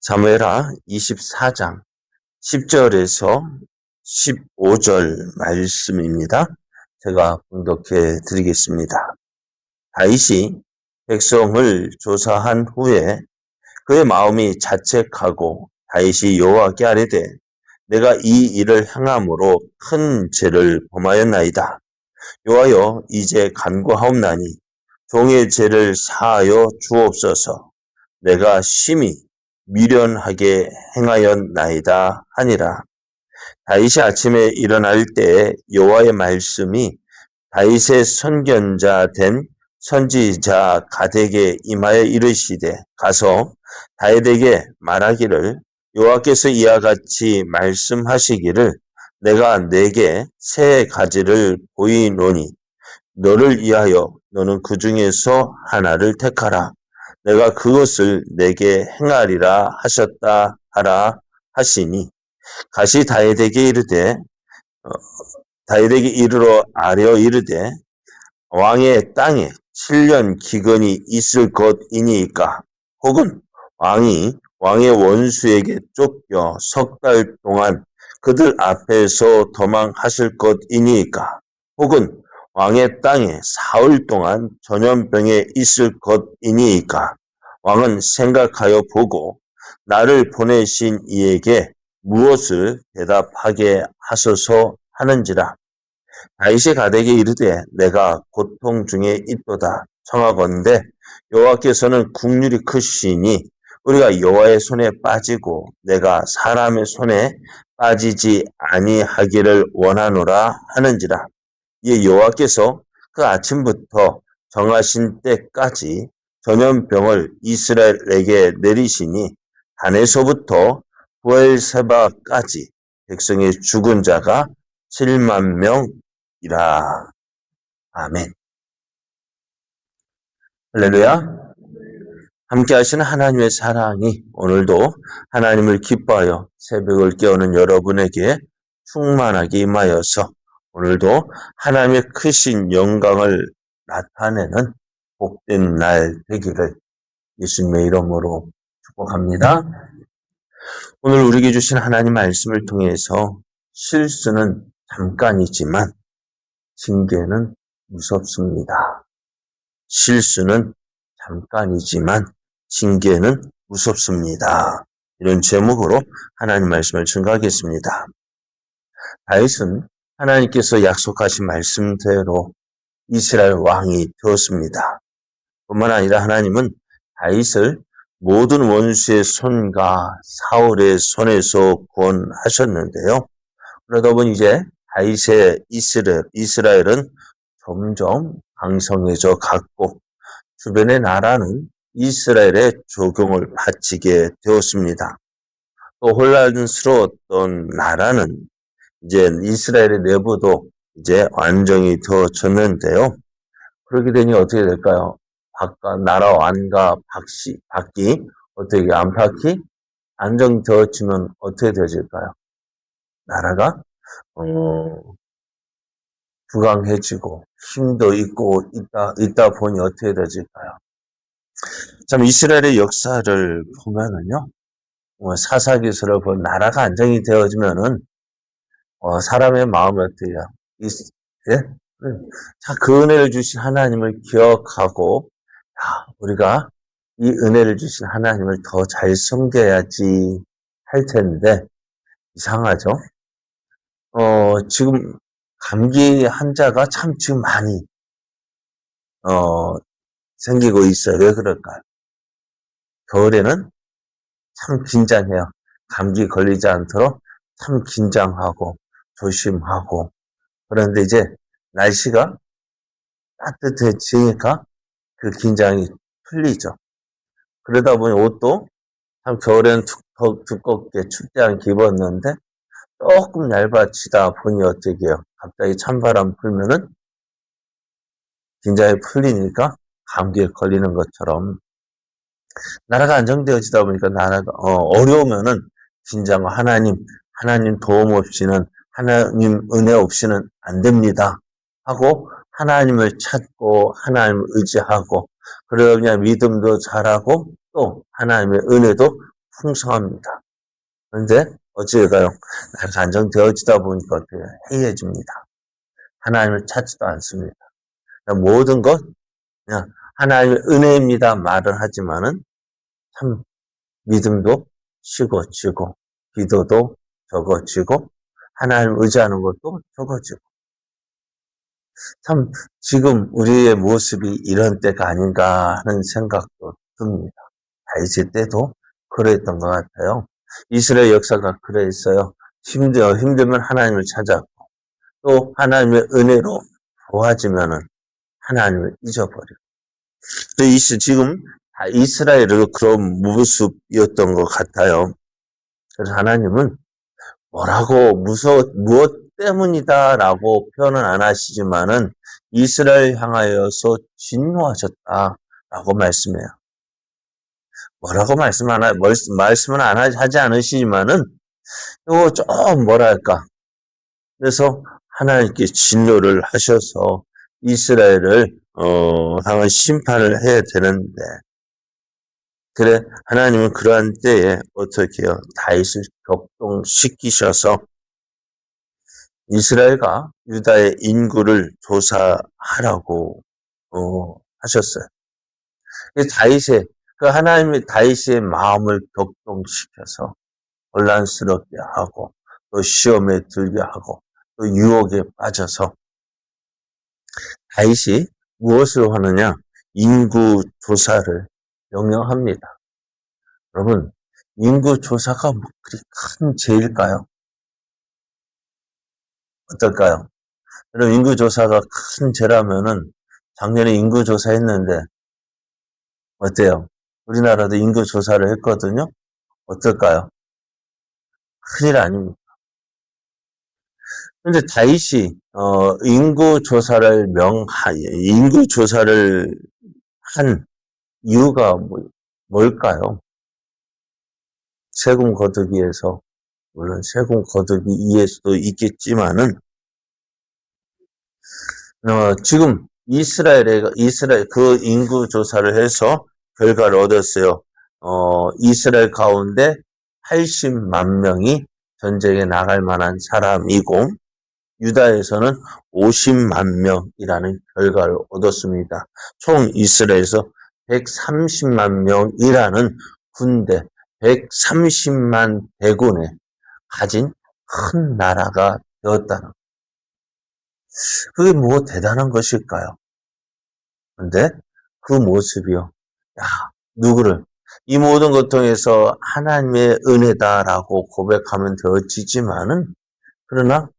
사무엘하 24장 10절에서 15절 말씀입니다. 제가 봉독해 드리겠습니다. 다윗이 백성을 조사한 후에 그의 마음이 자책하고 다윗이 여호와께 아뢰되 내가 이 일을 행함으로 큰 죄를 범하였나이다. 여호와여 이제 간구하옵나니 종의 죄를 사하여 주옵소서. 내가 심히 미련하게 행하였나이다 하니라. 다윗이 아침에 일어날 때에 여호와의 말씀이 다윗의 선견자 된 선지자 갓에게 임하여 이르시되 가서 다윗에게 말하기를 여호와께서 이와 같이 말씀하시기를 내가 내게 세 가지를 보이노니 너를 위하여 너는 그 중에서 하나를 택하라. 내가 그것을 내게 행하리라 하셨다 하라 하시니 가시 다윗에게 이르되 다윗에게 이르러 아뢰어 이르되 왕의 땅에 7년 기근이 있을 것이니까 혹은 왕이 왕의 원수에게 쫓겨 석 달 동안 그들 앞에서 도망하실 것이니까 혹은 왕의 땅에 사흘 동안 전염병에 있을 것이니까 왕은 생각하여 보고 나를 보내신 이에게 무엇을 대답하게 하소서 하는지라. 다윗이 갓에게 이르되 내가 고통 중에 있도다 청하건대 여호와께서는 국률이 크시니 우리가 여호와의 손에 빠지고 내가 사람의 손에 빠지지 아니하기를 원하노라 하는지라. 이에 여호와께서 그 아침부터 정하신 때까지 전염병을 이스라엘에게 내리시니 단에서부터 부엘세바까지 백성의 죽은 자가 7만 명이라. 아멘. 할렐루야. 함께 하시는 하나님의 사랑이 오늘도 하나님을 기뻐하여 새벽을 깨우는 여러분에게 충만하게 임하여서 오늘도 하나님의 크신 영광을 나타내는 복된 날 되기를 예수님의 이름으로 축복합니다. 오늘 우리에게 주신 하나님 말씀을 통해서 실수는 잠깐이지만 징계는 무섭습니다. 실수는 잠깐이지만 징계는 무섭습니다. 이런 제목으로 하나님 말씀을 증거하겠습니다. 다윗은 하나님께서 약속하신 말씀대로 이스라엘 왕이 되었습니다. 뿐만 아니라 하나님은 다윗을 모든 원수의 손과 사울의 손에서 구원하셨는데요. 그러다 보니 이제 다윗의 이스라엘은 점점 강성해져 갔고 주변의 나라는 이스라엘의 조공을 바치게 되었습니다. 또 혼란스러웠던 나라는 이제 이스라엘의 내부도 이제 완전히 되어졌는데요. 그렇게 되니 어떻게 될까요? 나라 왕과 박이 어떻게 안팎이 안정되어지면 어떻게 되어질까요? 나라가 부강해지고 힘도 있고 있다 보니 어떻게 되어질까요? 참 이스라엘의 역사를 보면은요, 사사기서를 보면 나라가 안정이 되어지면은 사람의 마음이 어떻게 해요? 예? 자, 그 은혜를 주신 하나님을 기억하고 우리가 이 은혜를 주신 하나님을 더 잘 섬겨야지 할 텐데 이상하죠? 지금 감기 환자가 참 지금 많이 생기고 있어요. 왜 그럴까요? 겨울에는 참 긴장해요. 감기 걸리지 않도록 참 긴장하고 조심하고. 그런데 이제 날씨가 따뜻해지니까 그 긴장이 풀리죠. 그러다 보니 옷도 참 겨울에는 두껍게 춥지 않게 입었는데 조금 얇아지다 보니 어떻게 해요? 갑자기 찬바람 불면은 긴장이 풀리니까 감기에 걸리는 것처럼 나라가 안정되어지다 보니까 나라가 어려우면은 긴장과 하나님 도움 없이는 하나님 은혜 없이는 안 됩니다 하고 하나님을 찾고 하나님을 의지하고 그러다 보니 믿음도 잘하고 또 하나님의 은혜도 풍성합니다. 그런데 어찌될까요? 나라가 안정되어지다 보니까 어떻게 해이해집니다. 하나님을 찾지도 않습니다. 모든 것 그냥 하나님의 은혜입니다 말을 하지만은 참 믿음도 식어지고 기도도 적어지고 하나님 의지하는 것도 적어지고 참 지금 우리의 모습이 이런 때가 아닌가 하는 생각도 듭니다. 다윗의 때도 그랬던 것 같아요. 이스라엘 역사가 그랬어요. 힘들면 하나님을 찾았고 또 하나님의 은혜로 도와지면은 하나님을 잊어버리고 지금 이스라엘은 그런 모습이었던 것 같아요. 그래서 하나님은 뭐라고 무엇 때문이다라고 표현은 안 하시지만은 이스라엘 향하여서 진노하셨다라고 말씀해요. 뭐라고 말씀은 하지 않으시지만은 이거 좀 뭐랄까. 그래서 하나님께 진노를 하셔서 이스라엘을 향한 심판을 해야 되는데 그래 하나님은 그러한 때에 어떻게 해요? 다윗을 격동시키셔서 이스라엘과 유다의 인구를 조사하라고 하셨어요. 다윗의 마음을 격동시켜서 혼란스럽게 하고 또 시험에 들게 하고 또 유혹에 빠져서 다윗이 무엇을 하느냐? 인구 조사를 명령합니다. 여러분, 인구 조사가 뭐 그리 큰 죄일까요? 어떨까요? 여러분, 인구 조사가 큰 죄라면은 작년에 인구 조사했는데 어때요? 우리나라도 인구 조사를 했거든요. 어떨까요? 큰일 아닙니다. 근데 다윗이 인구 조사를 한 이유가 뭘까요? 세금 거두기 위해서, 물론 세금 거두기 위해서도 있겠지만은 지금 이스라엘 그 인구 조사를 해서 결과를 얻었어요. 이스라엘 가운데 80만 명이 전쟁에 나갈 만한 사람이고 유다에서는 50만 명이라는 결과를 얻었습니다. 총 이스라엘에서 130만 명이라는 군대, 130만 대군에 가진 큰 나라가 되었다는 그게 뭐 대단한 것일까요? 근데 그 모습이요. 야, 이 모든 것 통해서 하나님의 은혜다라고 고백하면 되어지지만은 그러나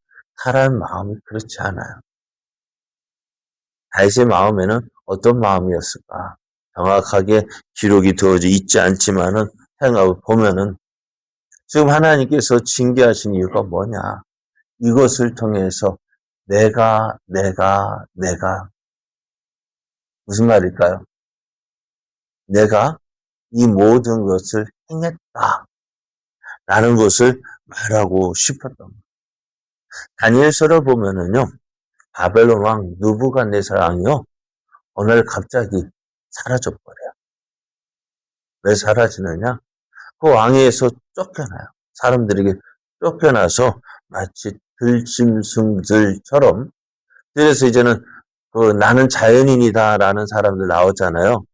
사람의 마음이 그렇지 않아요. 다윗의 마음에는 어떤 마음이었을까? 정확하게 기록이 되어져 있지 않지만은 생각을 보면은 지금 하나님께서 징계하신 이유가 뭐냐? 이것을 통해서 내가 무슨 말일까요? 내가 이 모든 것을 행했다 라는 것을 말하고 싶었던 거예요. 다니엘서를 보면은요. 바벨론 왕 느부갓네살 왕이요. 어느 날 갑자기 사라져버려요. 왜 사라지느냐? 그 왕위에서 쫓겨나요. 사람들에게 쫓겨나서 마치 들짐승들처럼 그래서 이제는 나는 자연인이다라는 사람들 나오잖아요.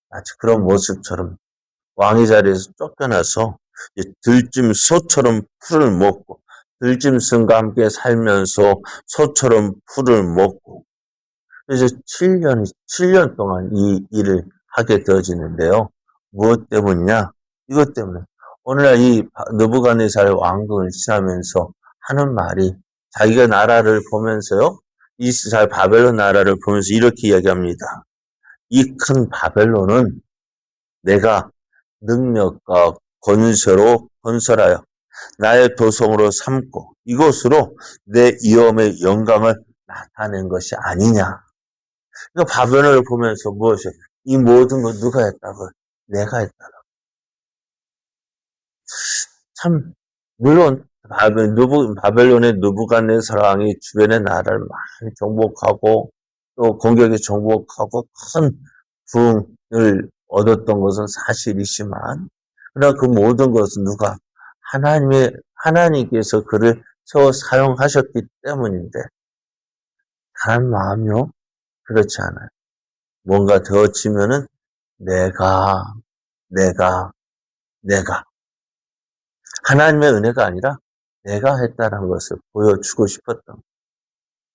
마치 그런 모습처럼 왕의 자리에서 쫓겨나서 들짐소처럼 풀을 먹고 들짐승과 함께 살면서 소처럼 풀을 먹고 이제 7년 동안 이 일을 하게 되어지는데요. 무엇 때문이냐? 이것 때문에 오늘날 이 느부갓네살 왕국을 지나면서 하는 말이 자기가 나라를 보면서요. 이스라엘 바벨론 나라를 보면서 이렇게 이야기합니다. 이 큰 바벨론은 내가 능력과 권세로 건설하여 나의 도성으로 삼고 이곳으로 내 위엄의 영광을 나타낸 것이 아니냐. 그러니까 바벨론을 보면서 무엇이요? 이 모든 걸 누가 했다고? 내가 했다고. 참 물론 바벨론의 느부갓네살 왕이 주변의 나라를 많이 정복하고 또 공격에 정복하고 큰 부흥을 얻었던 것은 사실이지만 그러나 그 모든 것은 누가 하나님께서 그를 세워 사용하셨기 때문인데, 다른 마음이요? 그렇지 않아요. 뭔가 되어지면은 내가, 내가, 내가. 하나님의 은혜가 아니라 내가 했다는 것을 보여주고 싶었던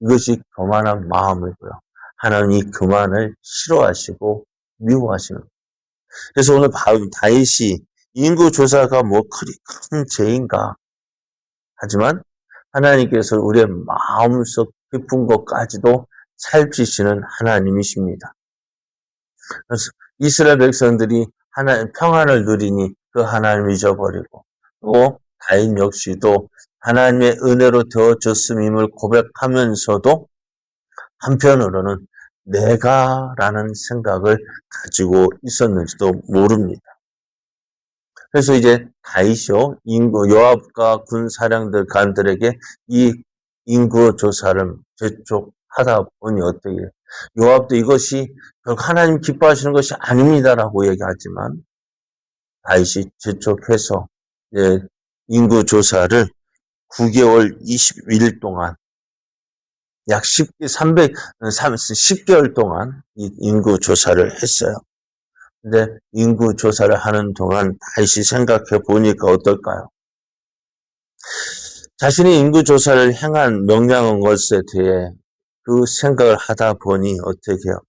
이것이 교만한 마음이고요. 하나님 이 교만을 싫어하시고 미워하시는 거예요. 그래서 오늘 다윗이 인구조사가 뭐 그리 큰 죄인가? 하지만 하나님께서 우리의 마음속 깊은 것까지도 살피시는 하나님이십니다. 그래서 이스라엘 백성들이 하나님 평안을 누리니 그 하나님을 잊어버리고 또 다윗 역시도 하나님의 은혜로 되어졌음임을 고백하면서도 한편으로는 내가라는 생각을 가지고 있었는지도 모릅니다. 그래서 이제 다윗이요, 요압과 군 사령관들에게 이 인구 조사를 재촉하다 보니 어떻게 해요? 요압도 이것이 결국 하나님 기뻐하시는 것이 아닙니다라고 얘기하지만 다윗이 재촉해서 인구 조사를 9개월 20일 동안 약 10개월 동안 이 인구 조사를 했어요. 근데 인구 조사를 하는 동안 다시 생각해 보니까 어떨까요? 자신이 인구 조사를 행한 명령한 것에 대해 그 생각을 하다 보니 어떻게 해요?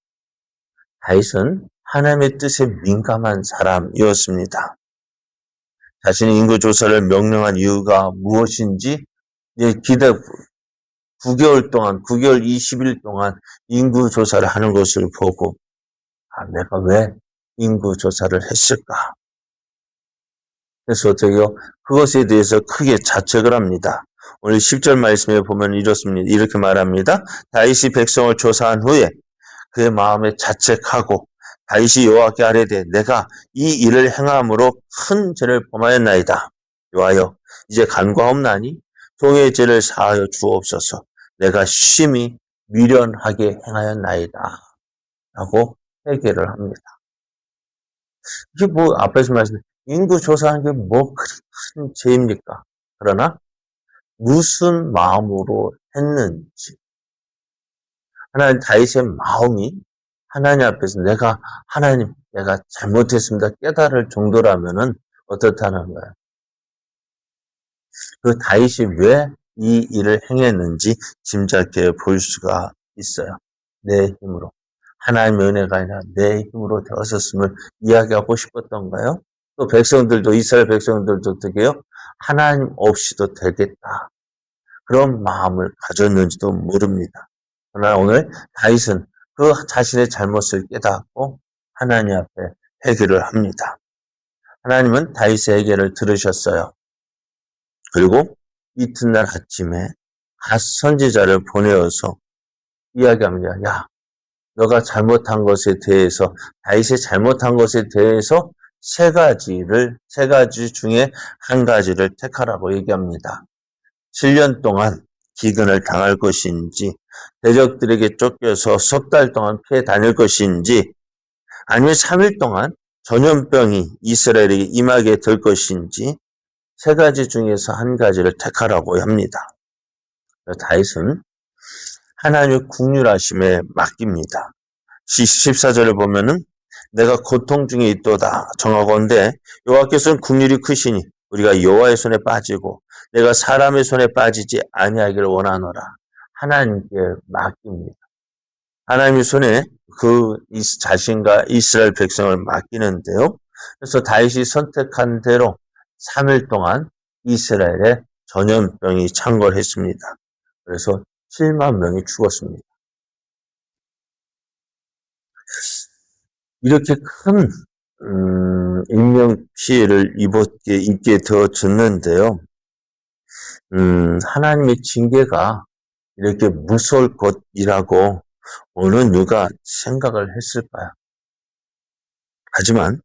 다윗은 하나님의 뜻에 민감한 사람이었습니다. 자신이 인구 조사를 명령한 이유가 무엇인지 9개월 20일 동안 인구 조사를 하는 것을 보고 내가 왜 인구 조사를 했을까? 그래서 어떻게 해요? 그것에 대해서 크게 자책을 합니다. 오늘 10절 말씀에 보면 이렇습니다. 이렇게 말합니다. 다윗이 백성을 조사한 후에 그의 마음에 자책하고 다윗이 여호와께 아뢰되 내가 이 일을 행함으로 큰 죄를 범하였나이다. 여호와여 이제 간과없나니 종의 죄를 사하여 주옵소서. 내가 심히 미련하게 행하였나이다. 라고 회개를 합니다. 이게 뭐 앞에서 말씀 인구 조사하는 게 뭐 그리 큰 죄입니까? 그러나 무슨 마음으로 했는지 하나님 다윗의 마음이 하나님 앞에서 하나님 내가 잘못했습니다 깨달을 정도라면은 어떻다는 거예요? 그 다윗이 왜 이 일을 행했는지 짐작해 볼 수가 있어요. 내 힘으로. 하나님의 은혜가 아니라 내 힘으로 되었었음을 이야기하고 싶었던가요? 또 이스라엘 백성들도 어떻게 해요? 하나님 없이도 되겠다. 그런 마음을 가졌는지도 모릅니다. 그러나 오늘 다윗은 그 자신의 잘못을 깨닫고 하나님 앞에 회개를 합니다. 하나님은 다윗의 회개를 들으셨어요. 그리고 이튿날 아침에 갓 선지자를 보내어서 이야기합니다. 야, 너가 잘못한 것에 대해서 다윗이 잘못한 것에 대해서 세 가지 중에 한 가지를 택하라고 얘기합니다. 7년 동안 기근을 당할 것인지 대적들에게 쫓겨서 석 달 동안 피해 다닐 것인지 아니면 3일 동안 전염병이 이스라엘에게 임하게 될 것인지 세 가지 중에서 한 가지를 택하라고 합니다. 다윗은 하나님의 긍휼하심에 맡깁니다. 14절을 보면은 내가 고통 중에 있도다 정하건대 여호와께서는 긍휼이 크시니 우리가 여호와의 손에 빠지고 내가 사람의 손에 빠지지 아니하기를 원하노라. 하나님께 맡깁니다. 하나님의 손에 자신과 이스라엘 백성을 맡기는데요. 그래서 다윗이 선택한 대로 3일 동안 이스라엘에 전염병이 창궐했습니다. 그래서 7만 명이 죽었습니다. 이렇게 큰 인명 피해를 입게 되어졌는데요. 하나님의 징계가 이렇게 무서울 것이라고 어느 누가 생각을 했을까요? 하지만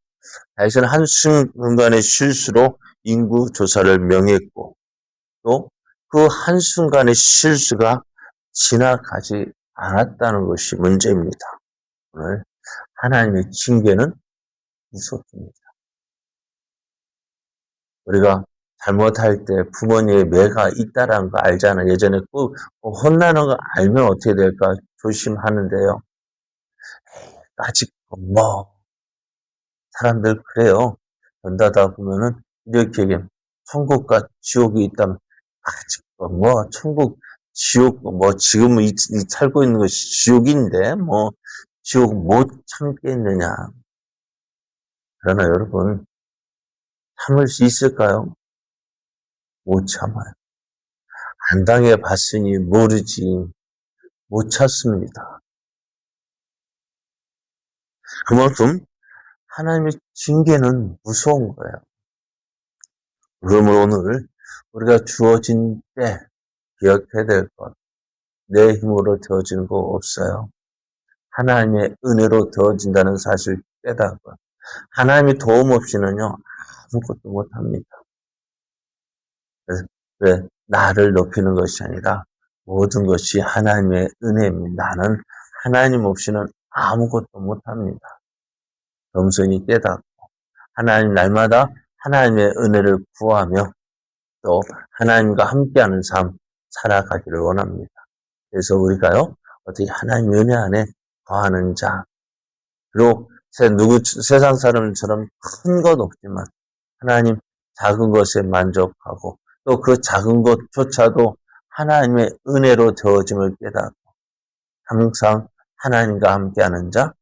다윗은 한순간의 실수로 인구 조사를 명했고 또 그 한순간의 실수가 지나가지 않았다는 것이 문제입니다. 오늘 하나님의 징계는 무섭습니다. 우리가 잘못할 때 부모님의 매가 있다라는 거 알잖아. 예전에 꼭 혼나는 거 알면 어떻게 될까 조심하는데요. 아직 사람들 그래요. 연다다 보면은 이렇게 얘기해. 천국과 지옥이 있다면 아직 천국, 지옥 지금 살고 있는 것이 지옥인데 지옥 못 참겠느냐. 그러나 여러분 참을 수 있을까요? 못 참아요. 안 당해봤으니 모르지 못 참습니다. 그만큼 하나님의 징계는 무서운 거예요. 그러므로 오늘 우리가 주어진 때 기억해야 될 것. 내 힘으로 되어지는 거 없어요. 하나님의 은혜로 되어진다는 사실 깨닫고 하나님의 도움 없이는요 아무것도 못합니다. 그래서 나를 높이는 것이 아니라 모든 것이 하나님의 은혜입니다. 나는 하나님 없이는 아무것도 못합니다. 겸손히 깨닫고 하나님 날마다 하나님의 은혜를 구하며 또 하나님과 함께하는 삶 살아가기를 원합니다. 그래서 우리가요 어떻게 하나님 은혜 안에 거하는 자 그리고 세상 사람처럼 큰 것 없지만 하나님 작은 것에 만족하고 또 그 작은 것조차도 하나님의 은혜로 되어짐을 깨닫고 항상 하나님과 함께하는 자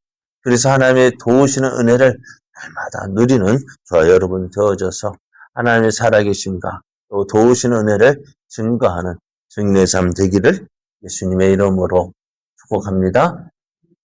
그래서 하나님의 도우시는 은혜를 날마다 누리는 저와 여러분 되어져서 하나님의 살아계심과 또 도우시는 은혜를 증거하는 증례 삶 되기를 예수님의 이름으로 축복합니다.